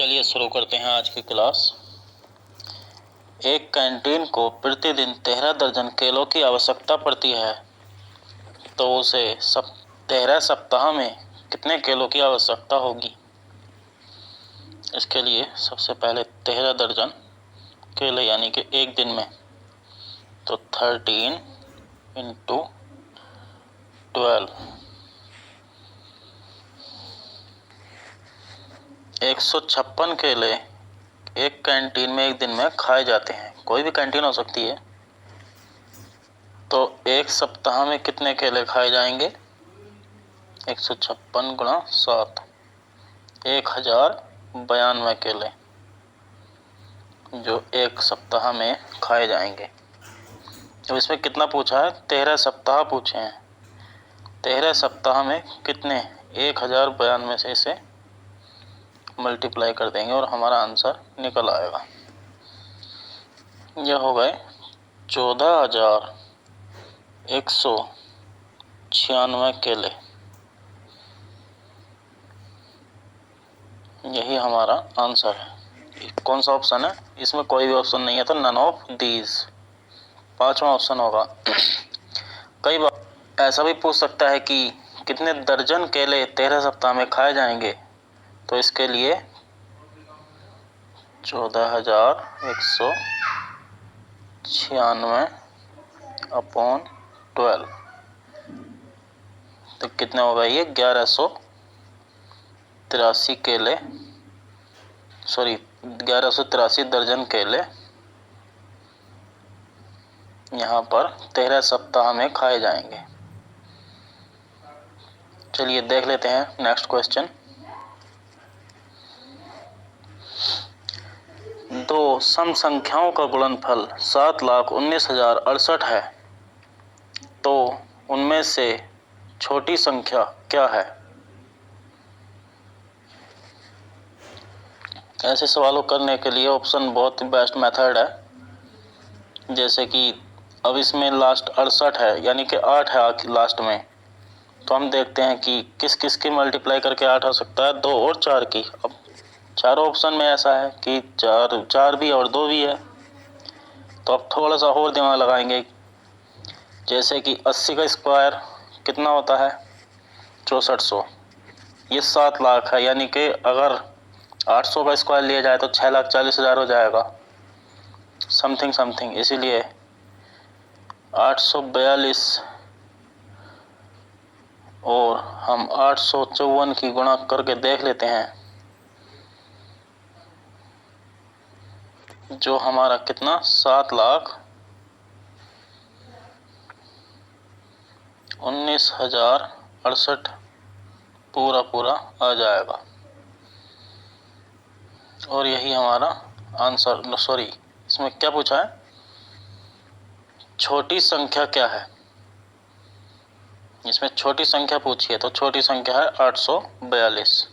चलिए शुरू करते हैं आज की क्लास। एक कैंटीन को प्रतिदिन 13 दर्जन केलों की आवश्यकता पड़ती है, तो उसे 13 सप्ताह में कितने केलों की आवश्यकता होगी। इसके लिए सबसे पहले 13 दर्जन केले यानी कि एक दिन में, तो 13 × 12 156 केले एक कैंटीन में एक दिन में खाए जाते हैं। कोई भी कैंटीन हो सकती है। तो एक सप्ताह में कितने केले खाए जाएंगे? 156 × 7 1092 केले जो एक सप्ताह में खाए जाएंगे। अब इसमें कितना पूछा है? 13 सप्ताह पूछे हैं। 13 सप्ताह में कितने? 1092 से इसे मल्टीप्लाई कर देंगे और हमारा आंसर निकल आएगा। यह हो गए 14,196 केले। यही हमारा आंसर है। कौन सा ऑप्शन है? इसमें कोई भी ऑप्शन नहीं है, तो नन ऑफ दीज, पांचवा ऑप्शन होगा। कई बार ऐसा भी पूछ सकता है कि कितने दर्जन केले 13 सप्ताह में खाए जाएंगे, तो इसके लिए 14,196 अपॉन 12, तो कितने होगा ये? 1183 केले, 1183 दर्जन केले यहाँ पर 13 सप्ताह में खाए जाएंगे। चलिए देख लेते हैं नेक्स्ट क्वेश्चन। दो सम संख्याओं का गुणनफल 7,19,068 है, तो उनमें से छोटी संख्या क्या है? ऐसे सवालों करने के लिए ऑप्शन बहुत बेस्ट मेथड है। जैसे कि अब इसमें लास्ट 68 है, यानी कि 8 है लास्ट में, तो हम देखते हैं कि किस किस की मल्टीप्लाई करके 8 आ सकता है। 2 और 4 की। अब चारों ऑप्शन में ऐसा है कि 4 भी और 2 भी है, तो अब थोड़ा सा और दिमाग लगाएंगे। जैसे कि 80 का स्क्वायर कितना होता है? 6400। ये 7 लाख है, यानी कि अगर 800 का स्क्वायर लिया जाए तो 6,40,000 हो जाएगा, समथिंग। इसीलिए 842 और हम 854 की गुणा करके देख लेते हैं, जो हमारा कितना? 7,19,068 पूरा आ जाएगा। और यही हमारा आंसर। इसमें क्या पूछा है? छोटी संख्या क्या है? इसमें छोटी संख्या पूछी है, तो छोटी संख्या है 842,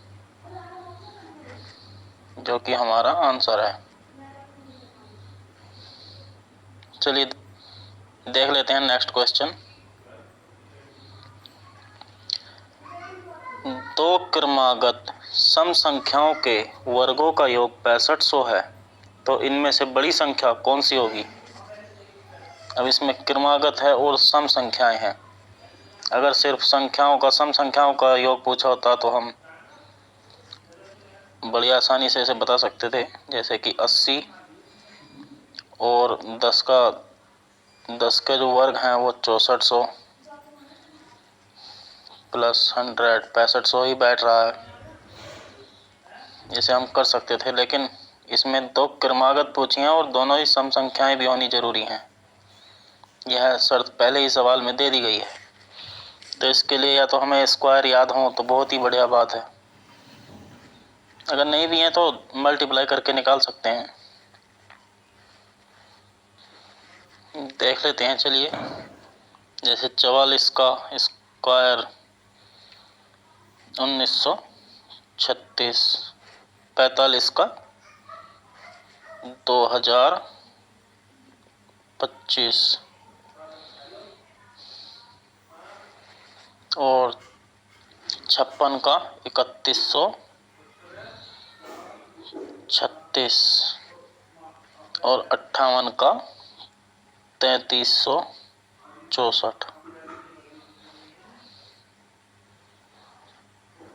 जो कि हमारा आंसर है। चलिए देख लेते हैं नेक्स्ट क्वेश्चन। दो क्रमागत सम संख्याओं के वर्गों का योग 6500 है, तो इनमें से बड़ी संख्या कौन सी होगी? अब इसमें क्रमागत है और सम संख्याएं हैं। अगर सिर्फ सम संख्याओं का योग पूछा होता तो हम बड़ी आसानी से इसे बता सकते थे। जैसे कि 80 और 10 के जो वर्ग हैं वो 6400 प्लस 100 6500 ही बैठ रहा है। इसे हम कर सकते थे, लेकिन इसमें 2 क्रमागत पूछी हैं और दोनों ही सम संख्याएं भी होनी जरूरी हैं। यह शर्त पहले ही सवाल में दे दी गई है। तो इसके लिए या तो हमें स्क्वायर याद हो तो बहुत ही बढ़िया बात है, अगर नहीं भी है तो मल्टीप्लाई करके निकाल सकते हैं। देख लेते हैं। चलिए, जैसे 44 का स्क्वायर 1936, 45 का 2025 और 56 का 3100 36 और 58 का 3364।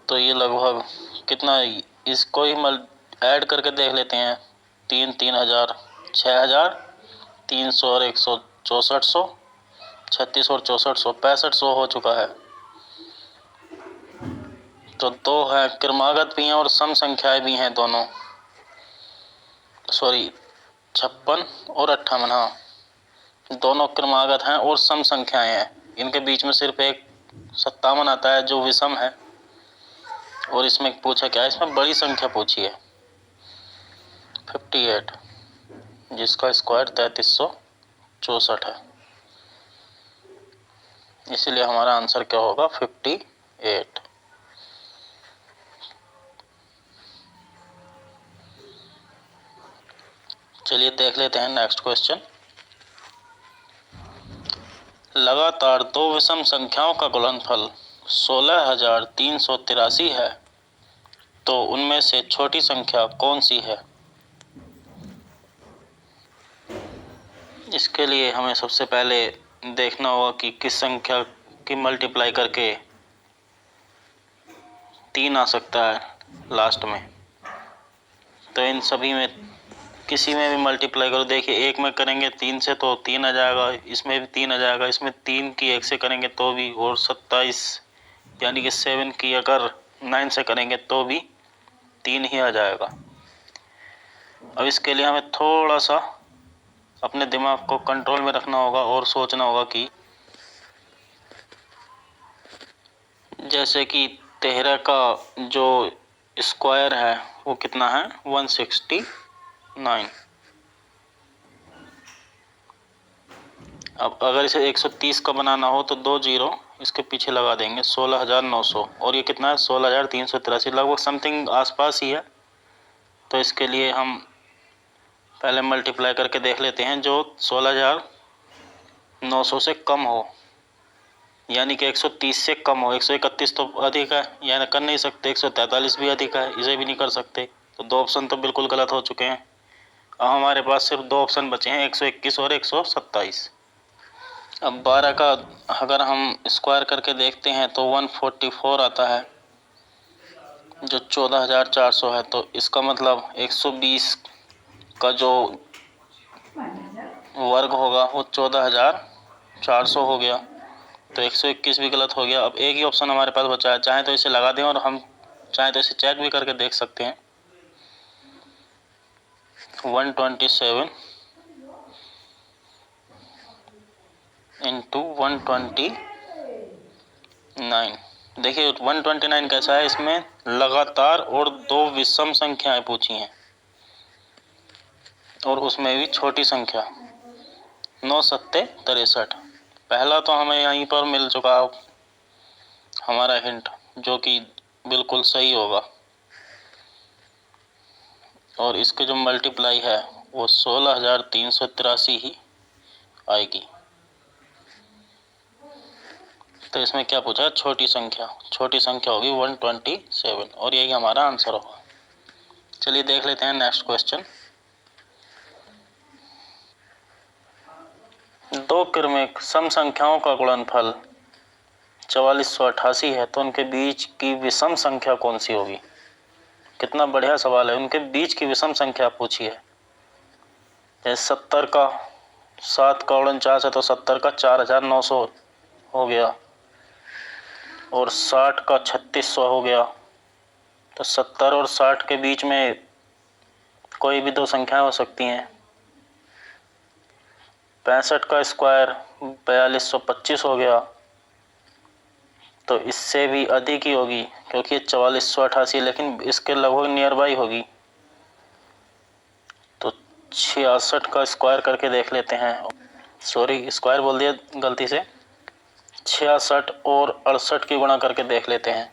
तो ये लगभग कितना, इसको ही ऐड करके देख लेते हैं। 3,000, 6,000, 300 और 100, 6400, 36 और 6400, 6500 हो चुका है। तो दो है, क्रमागत भी हैं और सम संख्याएं भी हैं दोनों, सॉरी 56 और 58, हाँ दोनों क्रमागत हैं और सम संख्याएं हैं। इनके बीच में सिर्फ एक 57 आता है जो विषम है। और इसमें पूछा क्या है, इसमें बड़ी संख्या पूछी है 58, जिसका स्क्वायर 3364 है। इसलिए हमारा आंसर क्या होगा, 58। चलिए देख लेते हैं नेक्स्ट क्वेश्चन। लगातार दो विषम संख्याओं का गुणनफल 16,383 है, तो उनमें से छोटी संख्या कौन सी है? इसके लिए हमें सबसे पहले देखना होगा कि किस संख्या की मल्टीप्लाई करके 3 आ सकता है लास्ट में। तो इन सभी में किसी में भी मल्टीप्लाई करो। देखिए, एक में करेंगे 3 से तो 3 आ जाएगा, इसमें भी 3 आ जाएगा, इसमें 3 की 1 से करेंगे तो भी, और 27 यानी कि 7 की अगर 9 से करेंगे तो भी 3 ही आ जाएगा। अब इसके लिए हमें थोड़ा सा अपने दिमाग को कंट्रोल में रखना होगा और सोचना होगा कि जैसे कि 13 का जो स्क्वायर है वो कितना है, 169। अब अगर इसे 130 का बनाना हो तो 2 जीरो इसके पीछे लगा देंगे, 16,900, और ये कितना है, 16,383, लगभग समथिंग आसपास ही है। तो इसके लिए हम पहले मल्टीप्लाई करके देख लेते हैं, जो 16,900 से कम हो, यानी कि 130 से कम हो। 131 तो अधिक है, यानी कर नहीं सकते। 143 भी अधिक है, इसे भी नहीं कर सकते। तो दो ऑप्शन तो बिल्कुल गलत हो चुके हैं। अब हमारे पास सिर्फ दो ऑप्शन बचे हैं, 121 और 127। अब 12 का अगर हम स्क्वायर करके देखते हैं तो 144 आता है, जो 14,400 है। तो इसका मतलब 120 का जो वर्ग होगा वो 14,400 हो गया। तो 121 भी गलत हो गया। अब एक ही ऑप्शन हमारे पास बचा है, चाहे तो इसे लगा दें और हम चाहे तो इसे चेक भी करके देख सकते हैं। 127 इंटू 129। देखिए 129 कैसा है, इसमें लगातार और दो विषम संख्याएं पूछी हैं, और उसमें भी छोटी संख्या। 9 सत्ते 63। पहला तो हमें यहीं पर मिल चुका हमारा हिंट, जो कि बिल्कुल सही होगा। और इसके जो मल्टीप्लाई है वो 16,383 ही आएगी। तो इसमें क्या पूछा है, छोटी संख्या। छोटी संख्या होगी 127, और यही हमारा आंसर होगा। चलिए देख लेते हैं नेक्स्ट क्वेश्चन। दो क्रमिक सम संख्याओं का गुणनफल 4488 है, तो उनके बीच की विषम संख्या कौन सी होगी? कितना बढ़िया सवाल है। उनके बीच की विषम संख्या पूछी है। जैसे 70 का 7 का 49 है, तो 70 का 4,900 हो गया, और 60 का 3,600 हो गया। तो 70 और 60 के बीच में कोई भी दो संख्याएं हो सकती हैं। 65 का स्क्वायर 4225 हो गया, तो इससे भी अधिक ही होगी, क्योंकि 4488, लेकिन इसके लगभग नियर बाई होगी। तो 66 का स्क्वायर करके देख लेते हैं, सॉरी स्क्वायर बोल दिया गलती से। 66 और 68 की गुणा करके देख लेते हैं।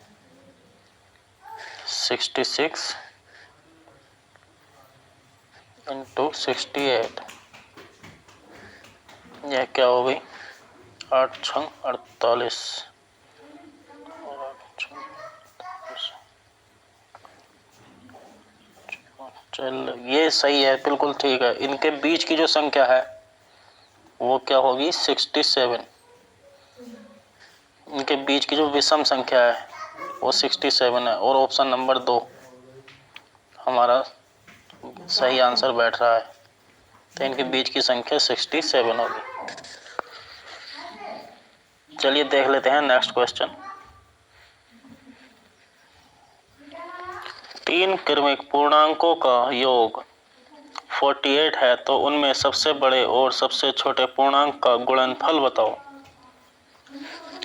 66 इंटू 68, यह क्या हो गई, 8 छंग 48, चल ये सही है, बिल्कुल ठीक है। इनके बीच की जो संख्या है वो क्या होगी? 67। इनके बीच की जो विषम संख्या है वो 67 है और ऑप्शन नंबर 2 हमारा सही आंसर बैठ रहा है। तो इनके बीच की संख्या 67 होगी। चलिए देख लेते हैं नेक्स्ट क्वेश्चन। 3 क्रमिक पूर्णांकों का योग 48 है तो उनमें सबसे बड़े और सबसे छोटे पूर्णांक का गुणनफल बताओ।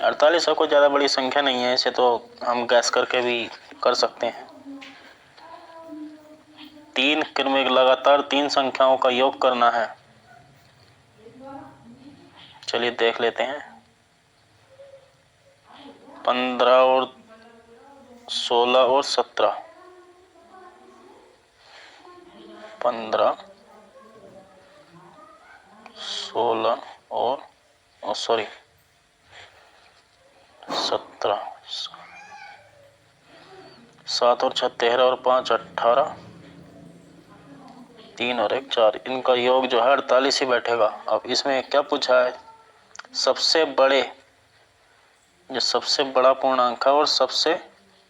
48 कोई ज़्यादा बड़ी संख्या नहीं है, इसे तो हम गैस करके भी कर सकते हैं। 3 क्रमिक लगातार 3 संख्याओं का योग करना है। चलिए देख लेते हैं। 15 और 16 और 17। 15, 16 और सॉरी 17। 7 और 6 13 और 5 18, 3 और 1 4। इनका योग जो है 48 ही बैठेगा। अब इसमें क्या पूछा है? सबसे बड़े, जो सबसे बड़ा पूर्णांक है और सबसे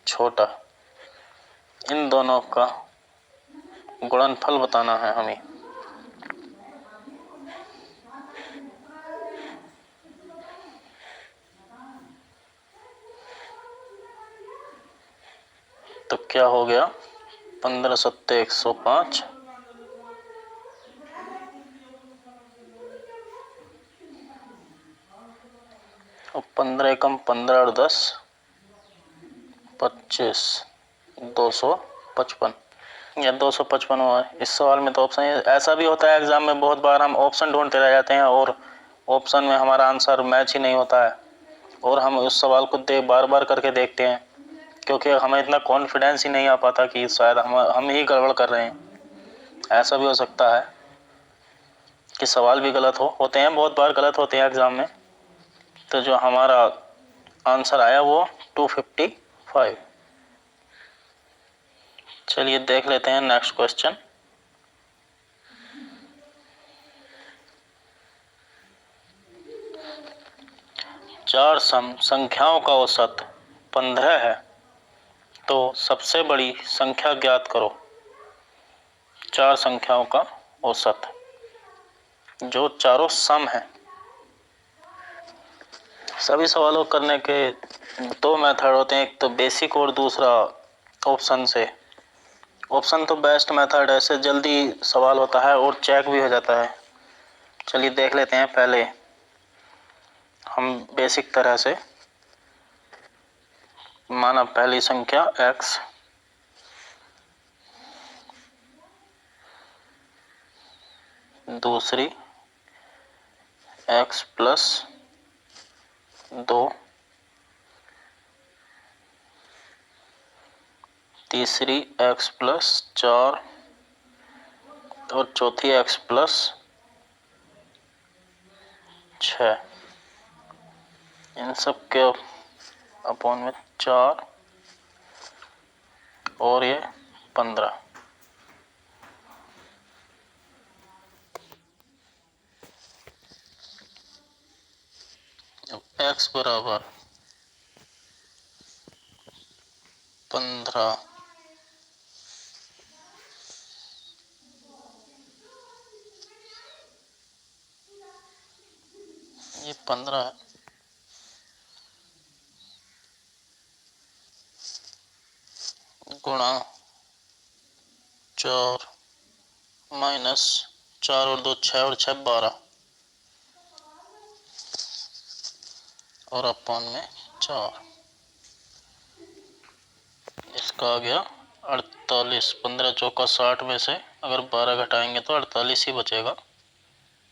छोटा, इन दोनों का गुणनफल बताना है हमें। तो क्या हो गया? 15 सत्ते 105, और 15 एकम 15 और 10 25, 255 या 255 हुआ है। इस सवाल में तो ऑप्शन, ऐसा भी होता है एग्जाम में बहुत बार हम ऑप्शन ढूंढते रह जाते हैं और ऑप्शन में हमारा आंसर मैच ही नहीं होता है और हम उस सवाल को बार बार करके देखते हैं क्योंकि हमें इतना कॉन्फिडेंस ही नहीं आ पाता कि शायद हम ही गड़बड़ कर रहे हैं। ऐसा भी हो सकता है कि सवाल भी गलत होते हैं, बहुत बार गलत होते हैं एग्जाम में। तो जो हमारा आंसर आया वो 255। चलिए देख लेते हैं नेक्स्ट क्वेश्चन। चार सम संख्याओं का औसत 15 है तो सबसे बड़ी संख्या ज्ञात करो। 4 संख्याओं का औसत जो चारों सम है। सभी सवालों करने के 2 मेथड होते हैं, एक तो बेसिक और दूसरा ऑप्शन से। ऑप्शन तो बेस्ट मेथड है, इससे जल्दी सवाल होता है और चेक भी हो जाता है। चलिए देख लेते हैं। पहले हम बेसिक तरह से, माना पहली संख्या x, दूसरी x प्लस 2, तीसरी x प्लस 4 और चौथी x प्लस 6। इन सब के अपॉन में 4 और ये 15। अब x बराबर 15, ये 15 है, गुणा 4 माइनस 4 और 2 6 और 6 12 और अपॉन में 4। इसका आ गया 48। 15 चौका 60 में से अगर 12 घटाएंगे तो 48 ही बचेगा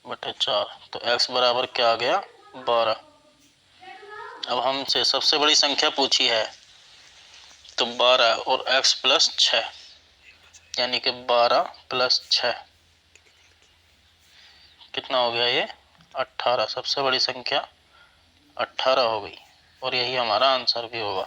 बटे 4। तो x बराबर क्या आ गया? 12। अब हमसे सबसे बड़ी संख्या पूछी है तो 12 और x प्लस 6, यानी कि 12 प्लस 6 कितना हो गया? ये 18। सबसे बड़ी संख्या 18 हो गई और यही हमारा आंसर भी होगा।